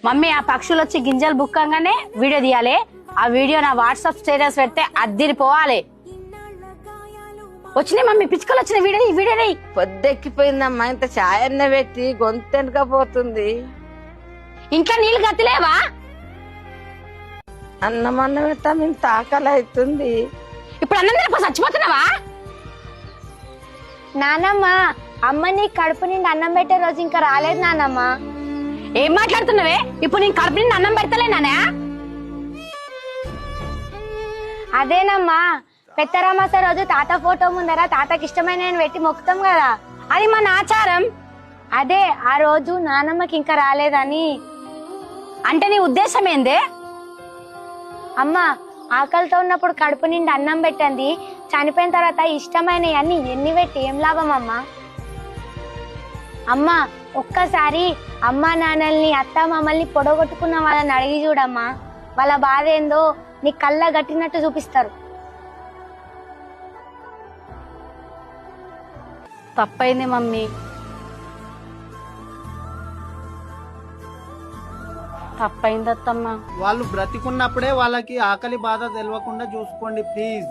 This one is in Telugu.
మమ్మీ ఆ పక్షులు వచ్చి గింజలు బుక్కంగానే వీడియో తీయాలి. ఆ వీడియో నా వాట్సాప్ స్టేటస్ పెడితే అద్దిరిపోవాలి. వచ్చినాయి మమ్మీ, పిచ్చుకలు వచ్చిన వీడియో పొద్దెక్కిపోయిందమ్మా, ఇంత ఛాయ్ అన్న పెట్టి గొంతెనకపోతుంది. ఇంట్లో నీళ్ళు గతిలేవా? అన్నం పెట్టాం, ఇంత ఆకలి అవుతుంది. ఇప్పుడు అన్నం తినకపోతే చచ్చిపోతున్నావా? నానమ్మ, అమ్మ నీ కడుపు నిండి అన్నం పెట్టే రోజు ఇంకా రాలేదు నానమ్మ. ఏం మాట్లాడుతున్నావే? ఇప్పుడు నేను కడుపు నిండి అన్నం పెడతలేనా? అదేనమ్మా, పెద్దరామాస రోజు తాత ఫోటో ముందర తాతకి ఇష్టమైన పెట్టి మొక్కుతాం కదా, అది మన ఆచారం. అదే ఆ రోజు నానమ్మకి ఇంకా రాలేదని. అంటే నీ ఉద్దేశం ఏందే? అమ్మా, ఆకలితో ఉన్నప్పుడు కడుపు నిండి అన్నం పెట్టండి, చనిపోయిన తర్వాత ఇష్టమైనవి అన్ని ఎన్ని పెట్టి ఏం లాభం అమ్మా? అమ్మా, ఒక్కసారి అమ్మా నాన్నల్ని అత్త మామల్ని పొడగొట్టుకున్న వాళ్ళని అడిగి చూడమ్మా, వాళ్ళ బాధ ఏందో నీ కళ్ళ గట్టినట్టు చూపిస్తారు. తప్పైంది మమ్మీ, తప్పైంది అత్తమ్మ. వాళ్ళు బ్రతికున్నప్పుడే వాళ్ళకి ఆకలి బాధ తెలియకుండా చూసుకోండి ప్లీజ్.